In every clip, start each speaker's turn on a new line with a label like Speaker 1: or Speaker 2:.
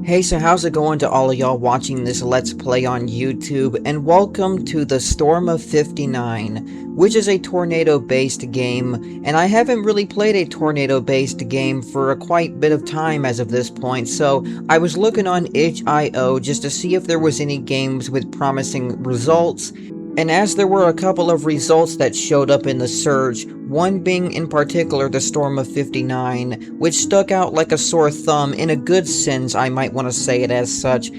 Speaker 1: Hey, so how's it going to all of y'all watching this Let's Play on YouTube, and welcome to the Storm of 59, which is a tornado-based game, and I haven't really played a tornado-based game for a quite bit of time as of this point, so I was looking on itch.io just to see if there was any games with promising results, and as there were a couple of results that showed up in the search, one being in particular the Storm of 59, which stuck out like a sore thumb in a good sense, I might want to say it as such,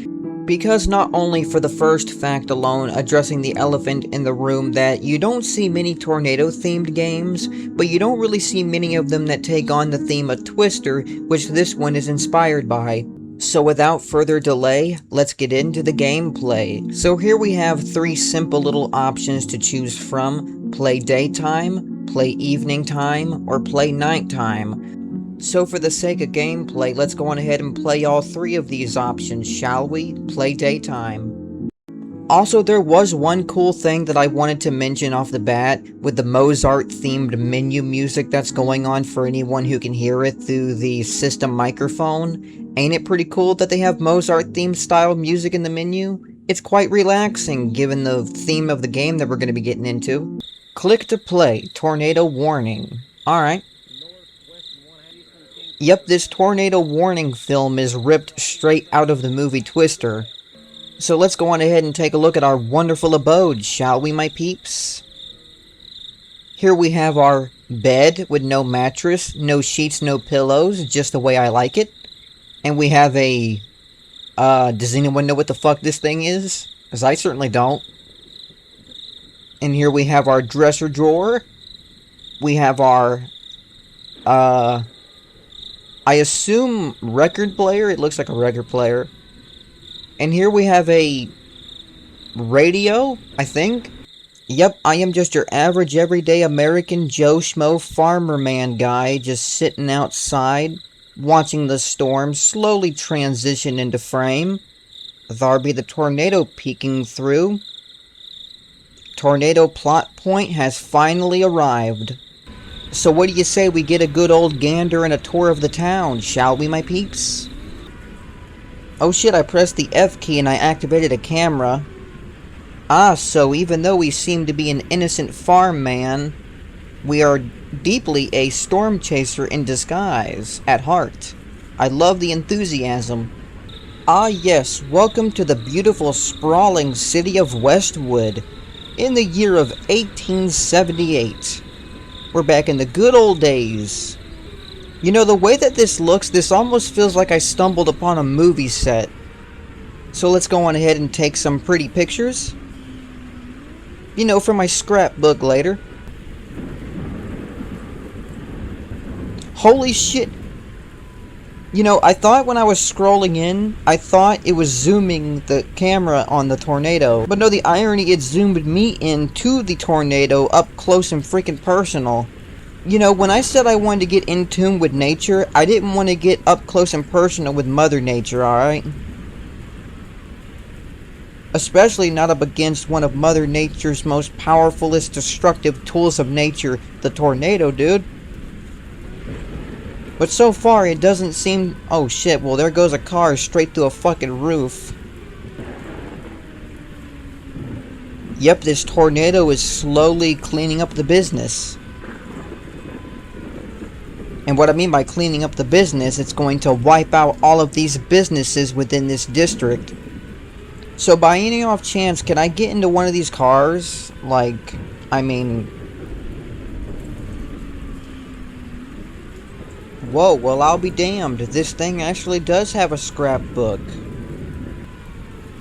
Speaker 1: because not only for the first fact alone addressing the elephant in the room that you don't see many tornado-themed games, but you don't really see many of them that take on the theme of Twister, which this one is inspired by. So without further delay, let's get into the gameplay. So here we have three simple little options to choose from: play daytime, play evening time, or play nighttime. So for the sake of gameplay, let's go on ahead and play all three of these options, shall we? Play daytime. Also, there was one cool thing that I wanted to mention off the bat with the Mozart-themed menu music that's going on for anyone who can hear it through the system microphone. Ain't it pretty cool that they have Mozart-themed style music in the menu? It's quite relaxing given the theme of the game that we're going to be getting into. Click to play. Tornado warning. Alright. Yep, this tornado warning film is ripped straight out of the movie Twister. So let's go on ahead and take a look at our wonderful abode, shall we, my peeps? Here we have our bed with no mattress, no sheets, no pillows, just the way I like it. And we have a... does anyone know what the fuck this thing is? Because I certainly don't. And here we have our dresser drawer. We have our... I assume record player? It looks like a record player. And here we have a radio, I think. Yep, I am just your average everyday American Joe Schmo farmer man guy just sitting outside, watching the storm slowly transition into frame. There be the tornado peeking through. Tornado plot point has finally arrived. So what do you say we get a good old gander and a tour of the town, shall we, my peeps? Oh shit, I pressed the F key and I activated a camera. Ah, so even though we seem to be an innocent farm man, we are deeply a storm chaser in disguise, at heart. I love the enthusiasm. Ah yes, welcome to the beautiful sprawling city of Westwood, in the year of 1878. We're back in the good old days. You know, the way that this looks, this almost feels like I stumbled upon a movie set. So let's go on ahead and take some pretty pictures. You know, for my scrapbook later. Holy shit. You know, I thought when I was scrolling in, I thought it was zooming the camera on the tornado. But no, the irony, it zoomed me into the tornado up close and freaking personal. You know, when I said I wanted to get in tune with nature, I didn't want to get up close and personal with Mother Nature, alright? Especially not up against one of Mother Nature's most powerfulest destructive tools of nature, the tornado, dude. But so far, it doesn't seem... Oh shit, well there goes a car straight through a fucking roof. Yep, this tornado is slowly cleaning up the business. And what I mean by cleaning up the business, it's going to wipe out all of these businesses within this district. So by any off chance, can I get into one of these cars? Like, I mean... Whoa, well I'll be damned. This thing actually does have a scrapbook.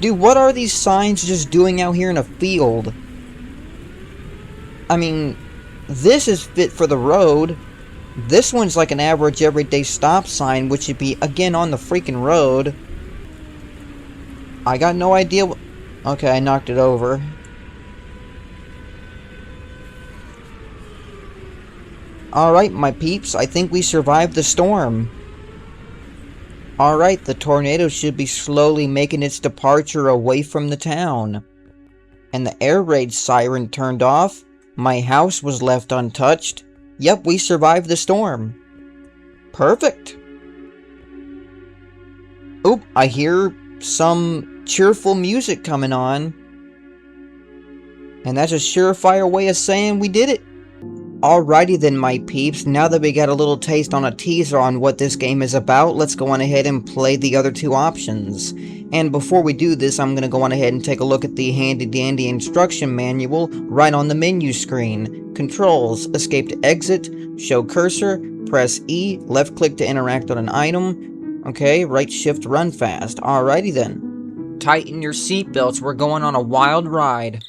Speaker 1: Dude, what are these signs just doing out here in a field? I mean, this is fit for the road. This one's like an average everyday stop sign, which would be, again, on the freaking road. I got no idea what... Okay, I knocked it over. Alright, my peeps, I think we survived the storm. Alright, the tornado should be slowly making its departure away from the town. And the air raid siren turned off. My house was left untouched. Yep, we survived the storm. Perfect. Oop, I hear some cheerful music coming on. And that's a surefire way of saying we did it. Alrighty then, my peeps, now that we got a little taste on a teaser on what this game is about, let's go on ahead and play the other two options. And before we do this, I'm going to go on ahead and take a look at the handy-dandy instruction manual right on the menu screen. Controls, escape to exit, show cursor, press E, left click to interact on an item, okay, right shift run fast. Alrighty then. Tighten your seatbelts, we're going on a wild ride.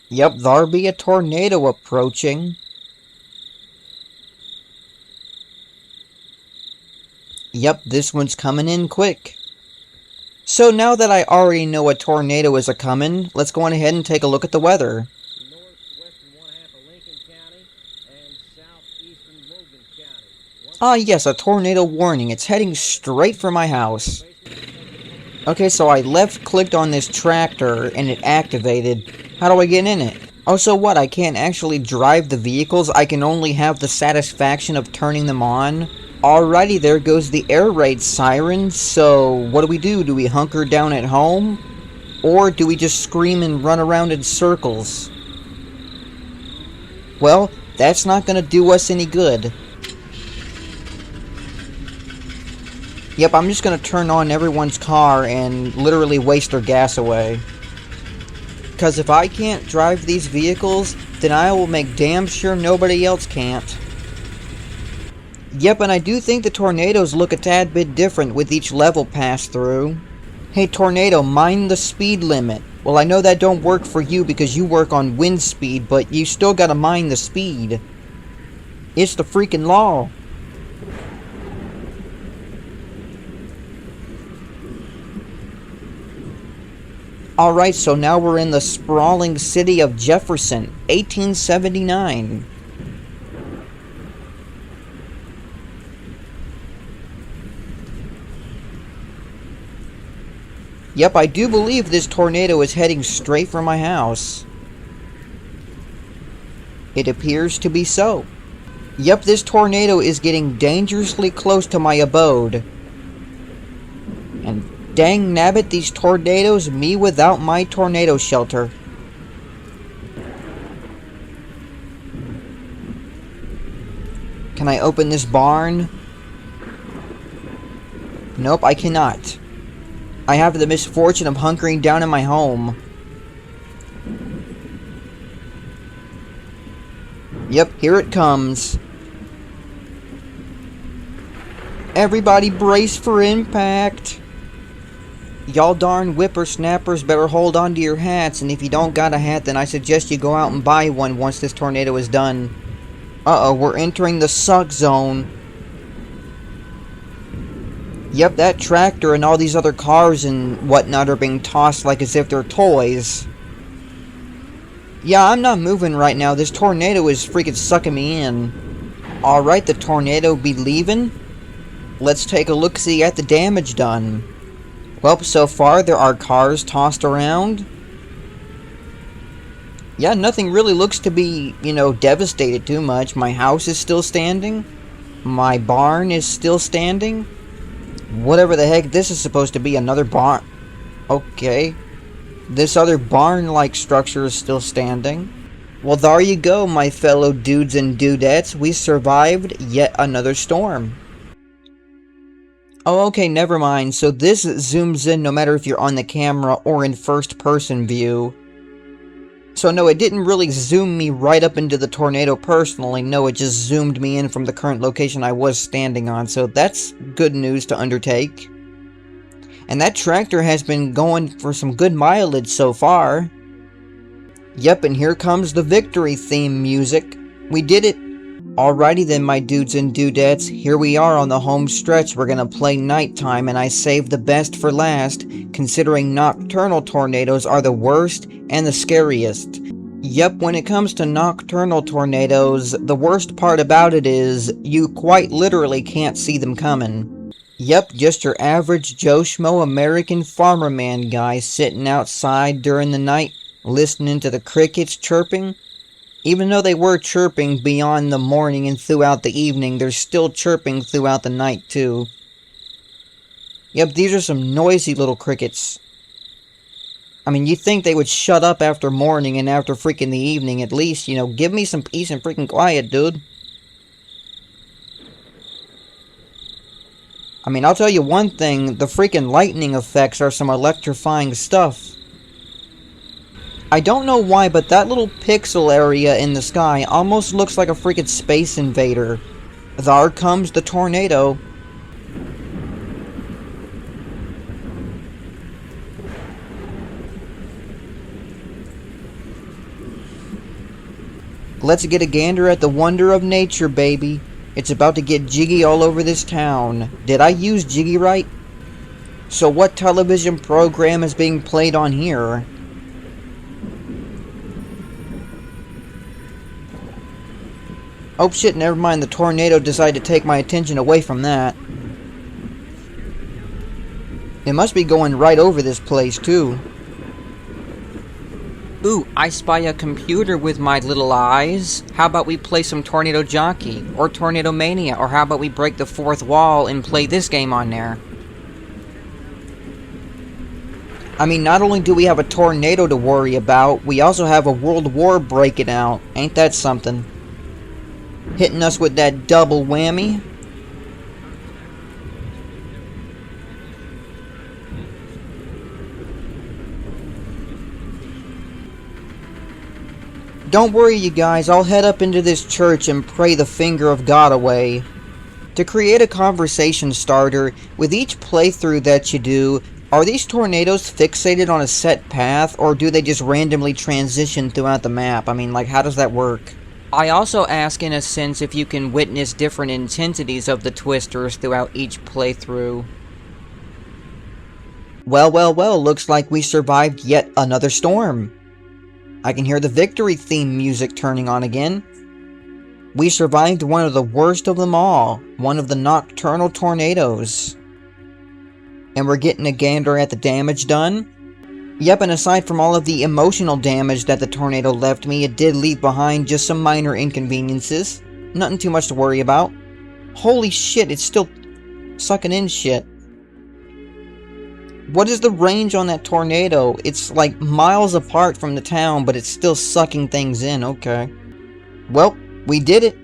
Speaker 1: Yep, there be a tornado approaching. Yep, this one's coming in quick. So now that I already know a tornado is a-comin', let's go on ahead and take a look at the weather.
Speaker 2: Northwestern one-half of Lincoln County and southeastern Logan County.
Speaker 1: Ah yes, a tornado warning. It's heading straight for my house. Okay, so I left-clicked on this tractor and it activated. How do I get in it? Oh, so what? I can't actually drive the vehicles? I can only have the satisfaction of turning them on? Alrighty, there goes the air raid siren. So, what do? Do we hunker down at home? Or do we just scream and run around in circles? Well, that's not gonna do us any good. Yep, I'm just gonna turn on everyone's car and literally waste their gas away. Because if I can't drive these vehicles, then I will make damn sure nobody else can't. Yep, and I do think the tornadoes look a tad bit different with each level passed through. Hey tornado, mind the speed limit. Well, I know that don't work for you because you work on wind speed, but you still gotta mind the speed. It's the freaking law. Alright, so now we're in the sprawling city of Jefferson, 1879. Yep, I do believe this tornado is heading straight for my house. It appears to be so. Yep, this tornado is getting dangerously close to my abode. And dang nabbit, these tornadoes, me without my tornado shelter. Can I open this barn? Nope, I cannot. I have the misfortune of hunkering down in my home. Yep, here it comes. Everybody brace for impact. Y'all darn whippersnappers better hold on to your hats, and if you don't got a hat, then I suggest you go out and buy one once this tornado is done. Uh-oh, we're entering the suck zone. Yep, that tractor and all these other cars and whatnot are being tossed like as if they're toys. Yeah, I'm not moving right now. This tornado is freaking sucking me in. Alright, the tornado be leaving. Let's take a look-see at the damage done. Well, so far there are cars tossed around. Yeah, nothing really looks to be, devastated too much. My house is still standing. My barn is still standing. Whatever the heck this is supposed to be, another barn. Okay. This other barn-like structure is still standing. Well, there you go, my fellow dudes and dudettes. We survived yet another storm. Oh, okay, never mind. So this zooms in no matter if you're on the camera or in first-person view. So no, it didn't really zoom me right up into the tornado personally. No, it just zoomed me in from the current location I was standing on. So that's good news to undertake. And that tractor has been going for some good mileage so far. Yep, and here comes the victory theme music. We did it. Alrighty then, my dudes and dudettes. Here we are on the home stretch. We're gonna play nighttime, and I saved the best for last, considering nocturnal tornadoes are the worst and the scariest. Yep, when it comes to nocturnal tornadoes, the worst part about it is you quite literally can't see them coming. Yep, just your average Joe Schmo American farmer man guy sitting outside during the night, listening to the crickets chirping. Even though they were chirping beyond the morning and throughout the evening, they're still chirping throughout the night too. Yep, these are some noisy little crickets. I mean, you'd think they would shut up after morning and after freaking the evening at least, you know, give me some peace and freaking quiet, dude. I mean, I'll tell you one thing, the freaking lightning effects are some electrifying stuff. I don't know why, but that little pixel area in the sky almost looks like a freaking space invader. There comes the tornado. Let's get a gander at the wonder of nature, baby. It's about to get jiggy all over this town. Did I use jiggy right? So what television program is being played on here? Oh shit, never mind, the tornado decided to take my attention away from that. It must be going right over this place, too. Ooh, I spy a computer with my little eyes. How about we play some Tornado Jockey, or Tornado Mania, or how about we break the fourth wall and play this game on there? I mean, not only do we have a tornado to worry about, we also have a world war breaking out. Ain't that something? Hitting us with that double whammy. Don't worry, you guys, I'll head up into this church and pray the finger of God away. To create a conversation starter, with each playthrough that you do, are these tornadoes fixated on a set path, or do they just randomly transition throughout the map? I mean, like, how does that work? I also ask, in a sense, if you can witness different intensities of the twisters throughout each playthrough. Well, looks like we survived yet another storm. I can hear the victory theme music turning on again. We survived one of the worst of them all, one of the nocturnal tornadoes. And we're getting a gander at the damage done. Yep, and aside from all of the emotional damage that the tornado left me, it did leave behind just some minor inconveniences. Nothing too much to worry about. Holy shit, it's still sucking in shit. What is the range on that tornado? It's like miles apart from the town, but it's still sucking things in. Okay. Well, we did it.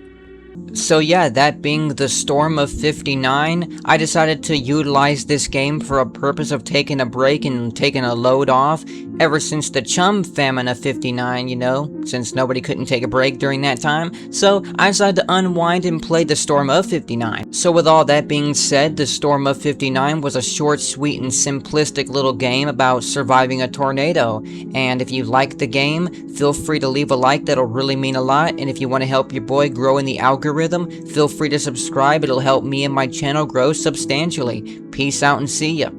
Speaker 1: So yeah, that being the Storm of 59, I decided to utilize this game for a purpose of taking a break and taking a load off. Ever since the Chum Famine of 59, you know, since nobody couldn't take a break during that time, so I decided to unwind and play the Storm of 59. So with all that being said, the Storm of 59 was a short, sweet, and simplistic little game about surviving a tornado. And if you like the game, feel free to leave a like, that'll really mean a lot. And if you want to help your boy grow in the algorithm, feel free to subscribe, it'll help me and my channel grow substantially. Peace out and see ya.